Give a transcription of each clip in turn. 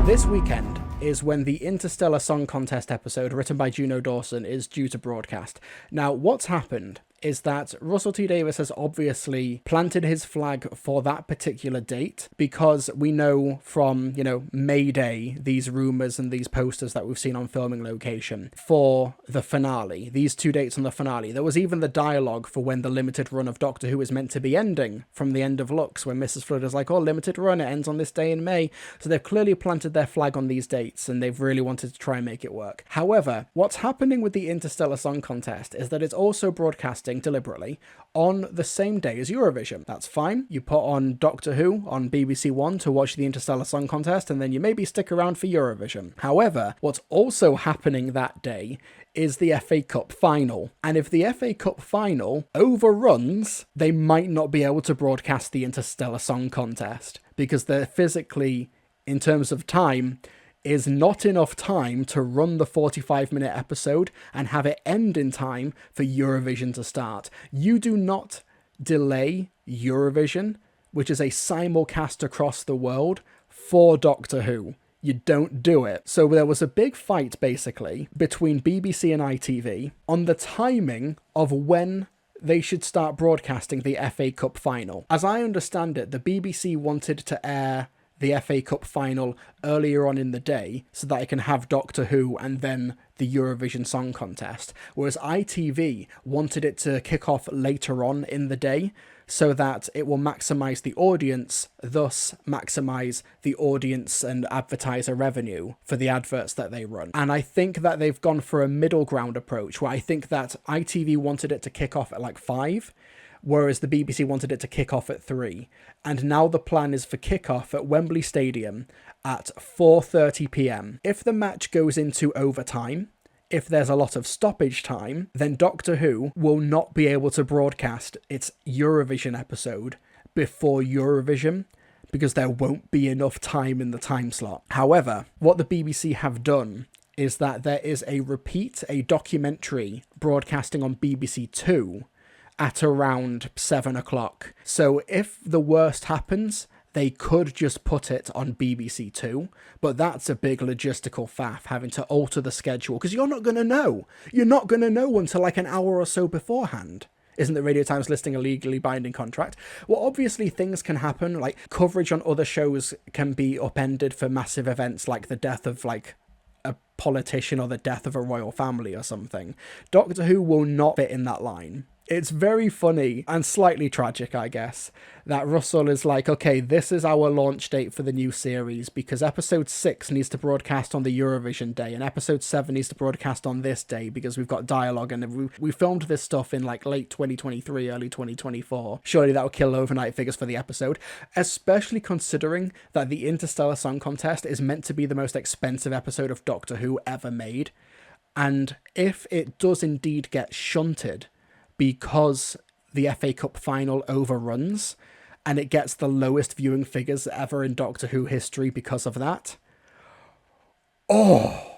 This weekend is when the Interstellar Song Contest episode written by Juno Dawson is due to broadcast. Now, what's happened is that Russell T Davies has obviously planted his flag for that particular date because we know from, May Day, these rumours and these posters that we've seen on filming location for the finale, these 2 dates on the finale. There was even the dialogue for when the limited run of Doctor Who is meant to be ending from the end of Lux, when Mrs. Flood is like, limited run, it ends on this day in May. So they've clearly planted their flag on these dates and they've really wanted to try and make it work. However, what's happening with the Interstellar Song Contest is that it's also broadcasting deliberately on the same day as Eurovision. That's fine. You put on Doctor Who on BBC One to watch the Interstellar Song Contest, and then you maybe stick around for Eurovision. However, what's also happening that day is the FA Cup final. And if the FA Cup final overruns, they might not be able to broadcast the Interstellar Song Contest because they're physically, in terms of time, is not enough time to run the 45-minute episode and have it end in time for Eurovision to start. You do not delay Eurovision, which is a simulcast across the world, for Doctor Who. You don't do it. So there was a big fight, basically, between BBC and ITV on the timing of when they should start broadcasting the FA Cup final. As I understand it, the BBC wanted to air the FA Cup final earlier on in the day so that it can have Doctor Who and then the Eurovision Song Contest, whereas ITV wanted it to kick off later on in the day so that it will maximise the audience, thus maximise the audience and advertiser revenue for the adverts that they run. And I think that they've gone for a middle ground approach where I think that ITV wanted it to kick off at like 5, whereas the BBC wanted it to kick off at 3. And now the plan is for kick-off at Wembley Stadium at 4:30 p.m. If the match goes into overtime, if there's a lot of stoppage time, then Doctor Who will not be able to broadcast its Eurovision episode before Eurovision because there won't be enough time in the time slot. However, what the BBC have done is that there is a documentary broadcasting on BBC Two at around 7 o'clock. So if the worst happens, they could just put it on BBC Two, but that's a big logistical faff, having to alter the schedule, because you're not going to know. You're not going to know until like an hour or so beforehand. Isn't the Radio Times listing a legally binding contract? Well, obviously things can happen, like coverage on other shows can be upended for massive events like the death of like a politician or the death of a royal family or something. Doctor Who will not fit in that line. It's very funny and slightly tragic, I guess, that Russell is like, okay, this is our launch date for the new series because episode 6 needs to broadcast on the Eurovision day and episode 7 needs to broadcast on this day because we've got dialogue and we filmed this stuff in like late 2023, early 2024. Surely that will kill overnight figures for the episode, especially considering that the Interstellar Song Contest is meant to be the most expensive episode of Doctor Who ever made. And if it does indeed get shunted because the FA Cup final overruns and it gets the lowest viewing figures ever in Doctor Who history because of that, oh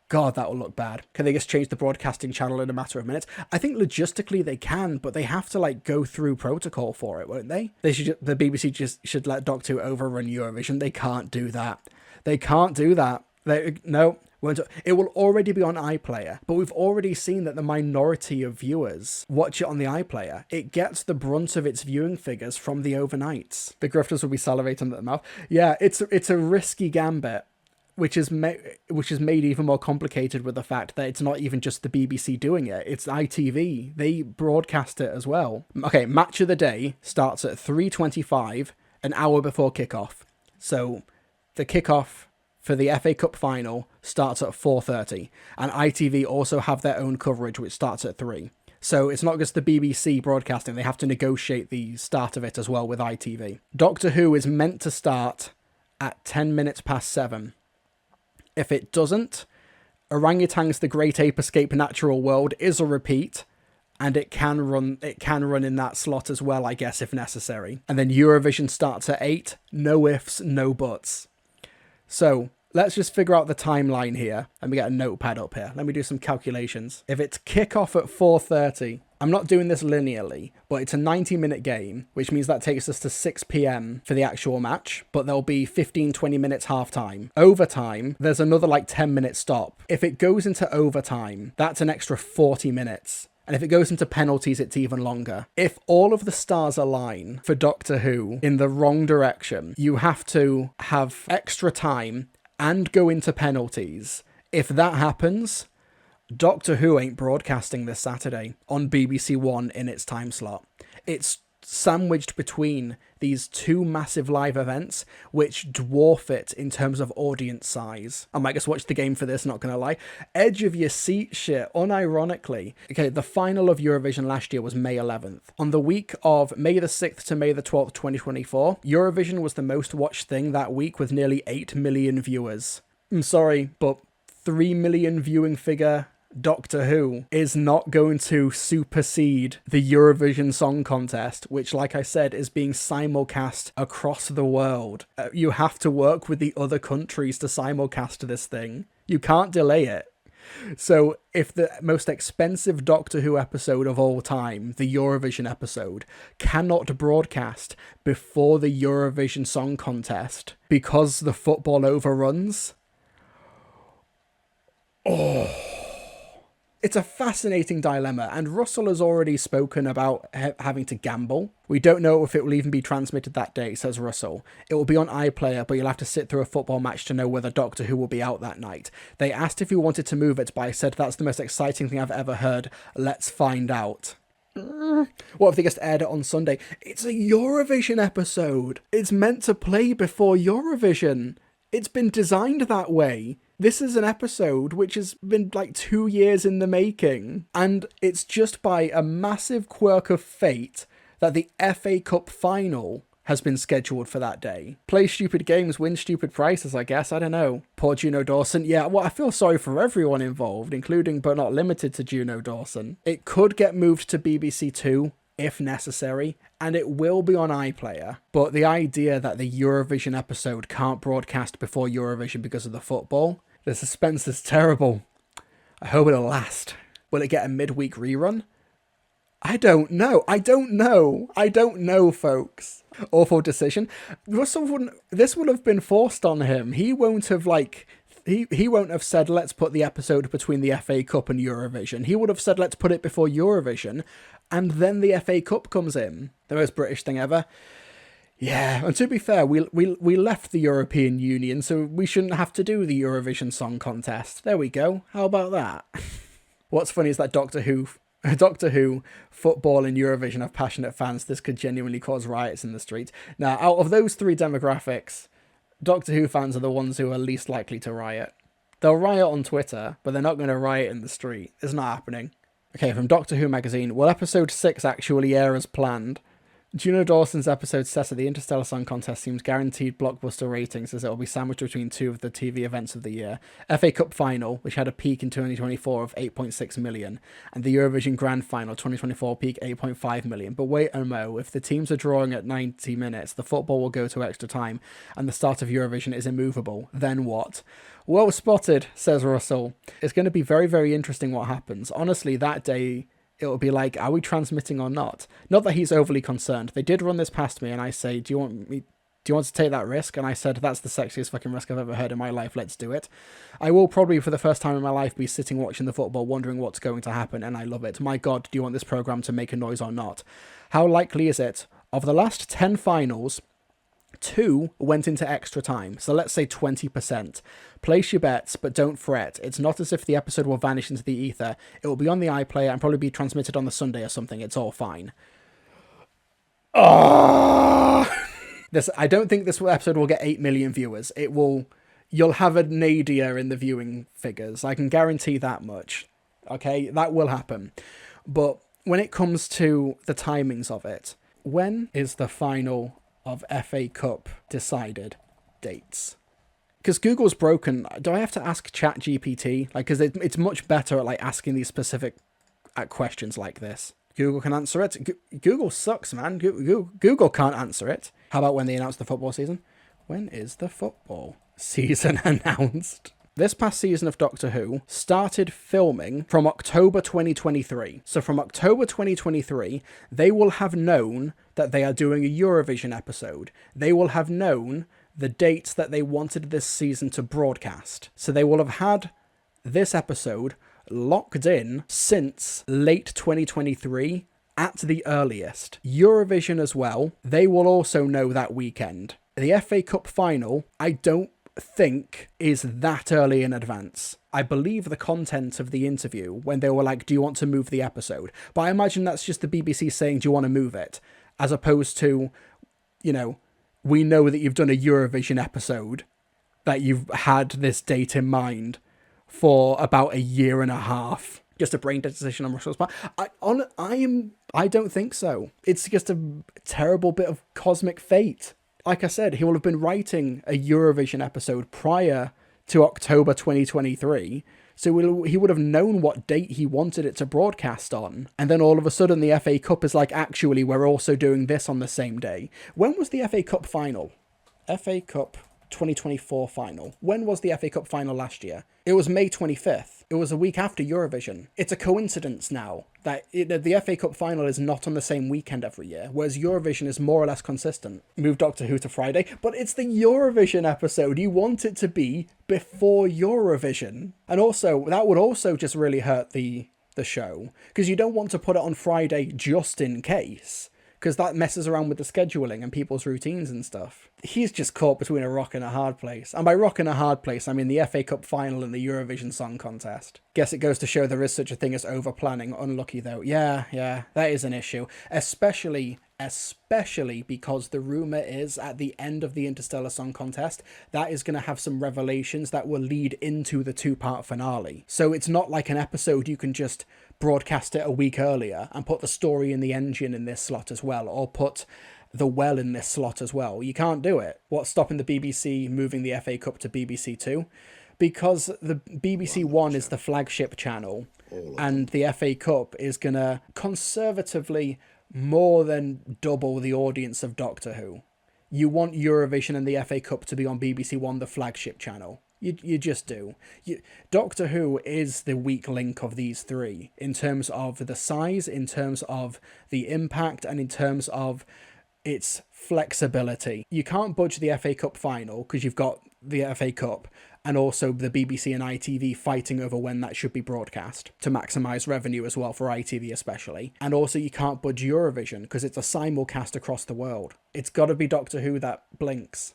god, that will look bad. Can they just change the broadcasting channel in a matter of minutes? I think logistically they can, but they have to like go through protocol for it, won't they? The BBC just should let Doctor Who overrun Eurovision. They can't do that. They can't do that. No. It will already be on iPlayer, but we've already seen that the minority of viewers watch it on the iPlayer. It gets the brunt of its viewing figures from the overnights. The grifters will be salivating at the mouth. Yeah, it's a risky gambit, which is made even more complicated with the fact that it's not even just the BBC doing it. It's ITV. They broadcast it as well. Okay, match of the day starts at 3:25, an hour before kickoff. So the kickoff for the FA Cup final starts at 4:30, and ITV also have their own coverage which starts at 3. So it's not just the BBC broadcasting, they have to negotiate the start of it as well with ITV. Doctor Who is meant to start at 10 minutes past 7. If it doesn't, Orangutans The Great Ape Escape Natural World is a repeat, and it can run in that slot as well, I guess, if necessary. And then Eurovision starts at 8, no ifs, no buts. So let's just figure out the timeline here. Let me get a notepad up here. Let me do some calculations. If it's kickoff at 4:30, I'm not doing this linearly, but it's a 90-minute game, which means that takes us to 6 p.m. for the actual match, but there'll be 15-20 minutes half-time. Overtime, there's another like 10-minute stop. If it goes into overtime, that's an extra 40 minutes. And if it goes into penalties, it's even longer. If all of the stars align for Doctor Who in the wrong direction, you have to have extra time and go into penalties. If that happens, Doctor Who ain't broadcasting this Saturday on BBC One in its time slot. It's sandwiched between these two massive live events, which dwarf it in terms of audience size. I might just watch the game for this, not gonna lie. Edge of your seat shit, unironically. Okay, the final of Eurovision last year was May 11th. On the week of May the 6th to May the 12th, 2024, Eurovision was the most watched thing that week with nearly 8 million viewers. I'm sorry, but 3 million viewing figure Doctor Who is not going to supersede the Eurovision Song Contest, which, like I said, is being simulcast across the world. You have to work with the other countries to simulcast this thing. You can't delay it. So if the most expensive Doctor Who episode of all time, the Eurovision episode, cannot broadcast before the Eurovision Song Contest because the football overruns... It's a fascinating dilemma, and Russell has already spoken about having to gamble. We don't know if it will even be transmitted that day, says Russell. It will be on iPlayer, but you'll have to sit through a football match to know whether Doctor Who will be out that night. They asked if we wanted to move it, but I said that's the most exciting thing I've ever heard. Let's find out. What if they just aired it on Sunday? It's a Eurovision episode. It's meant to play before Eurovision. It's been designed that way. This is an episode which has been like 2 years in the making, and it's just by a massive quirk of fate that the FA Cup final has been scheduled for that day. Play stupid games, win stupid prizes, I guess. I don't know. Poor Juno Dawson. Yeah, well, I feel sorry for everyone involved, including but not limited to Juno Dawson. It could get moved to BBC Two if necessary, and it will be on iPlayer. But the idea that the Eurovision episode can't broadcast before Eurovision because of the football, the suspense is terrible. I hope it'll last. Will it get a midweek rerun? I don't know. I don't know, folks. Awful decision. Russell wouldn't... This would have been forced on him. He won't have, He won't have said, let's put the episode between the FA Cup and Eurovision. He would have said, let's put it before Eurovision, and then the FA Cup comes in. The most British thing ever. Yeah, and to be fair, we left the European Union, so we shouldn't have to do the Eurovision Song Contest. There we go. How about that? What's funny is that Doctor Who, football and Eurovision have passionate fans. This could genuinely cause riots in the streets. Now, out of those three demographics, Doctor Who fans are the ones who are least likely to riot. They'll riot on Twitter, but they're not going to riot in the street. It's not happening. Okay, from Doctor Who magazine, will episode 6 actually air as planned? Juno Dawson's episode set at the Interstellar Song Contest seems guaranteed blockbuster ratings, as it will be sandwiched between two of the TV events of the year. FA Cup Final, which had a peak in 2024 of 8.6 million, and the Eurovision Grand Final 2024 peak 8.5 million. But wait a mo, if the teams are drawing at 90 minutes, the football will go to extra time, and the start of Eurovision is immovable. Then what? Well spotted, says Russell. It's going to be very, very interesting what happens. Honestly, that day... it'll be like, are we transmitting or not? Not that he's overly concerned. They did run this past me, and I say, do you want to take that risk? And I said, that's the sexiest fucking risk I've ever heard in my life. Let's do it. I will probably, for the first time in my life, be sitting watching the football, wondering what's going to happen, and I love it. My God, do you want this program to make a noise or not? How likely is it? Of the last 10 finals, 2 went into extra time, so let's say 20%. Place your bets, but don't fret. It's not as if the episode will vanish into the ether. It will be on the iPlayer and probably be transmitted on the Sunday or something. It's all fine. I don't think this episode will get 8 million viewers. You'll have a nadir in the viewing figures. I can guarantee that much. Okay, that will happen. But when it comes to the timings of it, when is the final of FA Cup decided? Dates. Because Google's broken. Do I have to ask ChatGPT? Because it's much better at asking these specific questions like this. Google can answer it. Google sucks, man. Google can't answer it. How about when they announce the football season? When is the football season announced? this past season of Doctor Who started filming from October 2023. So from October 2023, they will have known that they are doing a Eurovision episode. They will have known the dates that they wanted this season to broadcast. So they will have had this episode locked in since late 2023 at the earliest. Eurovision as well, they will also know that weekend. The FA Cup final, I don't think is that early in advance. I believe the content of the interview when they were like, do you want to move the episode? But I imagine that's just the BBC saying, do you want to move it? As opposed to, you know, we know that you've done a Eurovision episode, that you've had this date in mind for about a year and a half. Just a brain dead decision on Russell's part. I don't think so. It's just a terrible bit of cosmic fate. Like I said, he will have been writing a Eurovision episode prior to October 2023. So he would have known what date he wanted it to broadcast on. And then all of a sudden the FA Cup is like, actually, we're also doing this on the same day. When was the FA Cup final? FA Cup 2024 final. When was the FA Cup final last year? It was May 25th. It was a week after Eurovision. It's a coincidence now that the FA Cup final is not on the same weekend every year, whereas Eurovision is more or less consistent. Move Doctor Who to Friday, but it's the Eurovision episode. You want it to be before Eurovision. And also, that would also just really hurt the show, because you don't want to put it on Friday just in case, because that messes around with the scheduling and people's routines and stuff. He's just caught between a rock and a hard place. And by rock and a hard place, I mean the FA Cup final and the Eurovision Song Contest. Guess it goes to show there is such a thing as over-planning. Unlucky, though. Yeah, that is an issue. Especially because the rumour is at the end of the Interstellar Song Contest, that is going to have some revelations that will lead into the two-part finale. So it's not like an episode you can just broadcast it a week earlier and put the story in the engine in this slot as well, or put the well in this slot as well. You can't do it. What's stopping the BBC moving the FA Cup to BBC Two? Because the BBC One is the flagship channel, and the FA Cup is going to conservatively more than double the audience of Doctor Who. You want Eurovision and the FA Cup to be on BBC One, the flagship channel. You just do. Doctor Who is the weak link of these three in terms of the size, in terms of the impact, and in terms of its flexibility. You can't budge the FA Cup final because you've got the FA Cup and also the BBC and ITV fighting over when that should be broadcast to maximise revenue as well, for ITV especially. And also you can't budge Eurovision because it's a simulcast across the world. It's got to be Doctor Who that blinks.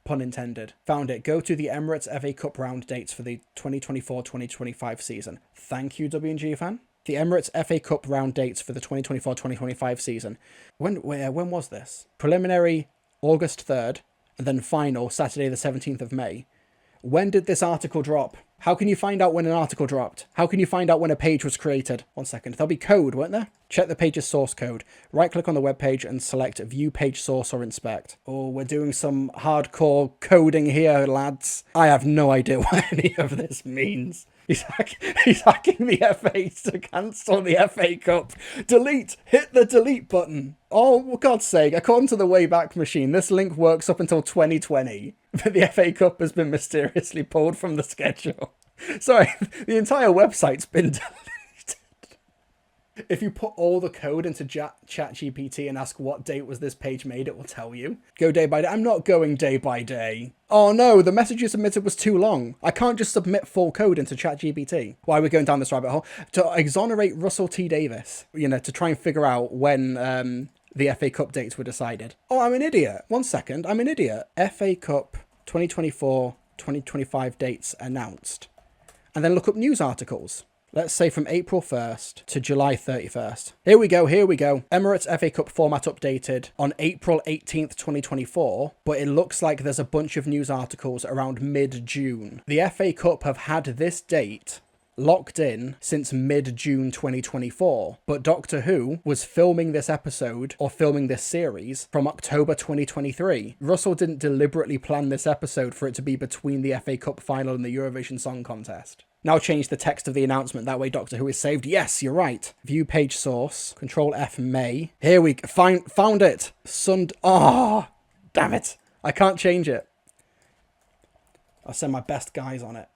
Pun intended. Found it. Go to the Emirates FA Cup round dates for the 2024-2025 season. Thank you, W&G fan. The Emirates FA Cup round dates for the 2024-2025 season. When was this? Preliminary August 3rd, and then final Saturday the 17th of May. When did this article drop? How can you find out when an article dropped? How can you find out when a page was created? 1 second. There'll be code, won't there? Check the page's source code. Right-click on the web page and select View Page Source or Inspect. Oh, we're doing some hardcore coding here, lads. I have no idea what any of this means. He's hacking the FA to cancel the FA Cup. Delete! Hit the delete button. Oh, for God's sake, according to the Wayback Machine, this link works up until 2020. But the FA Cup has been mysteriously pulled from the schedule. Sorry, the entire website's been deleted. If you put all the code into ChatGPT and ask what date was this page made, it will tell you. Go day by day. I'm not going day by day. Oh no, the message you submitted was too long. I can't just submit full code into ChatGPT. Why are we going down this rabbit hole? To exonerate Russell T Davies, to try and figure out when the FA Cup dates were decided. Oh, I'm an idiot. 1 second, I'm an idiot. FA Cup 2024-2025 dates announced. And then look up news articles. Let's say from April 1st to July 31st. Here we go. Emirates FA Cup format updated on April 18th, 2024, but it looks like there's a bunch of news articles around mid-June. The FA Cup have had this date locked in since mid-June 2024, but Doctor Who was filming this episode, or filming this series, from October 2023. Russell didn't deliberately plan this episode for it to be between the FA Cup final and the Eurovision Song Contest. Now change the text of the announcement, that way Doctor Who is saved. Yes, you're right. View page source, Control F May. Here we go. Found it. Oh, damn it. I can't change it. I'll send my best guys on it.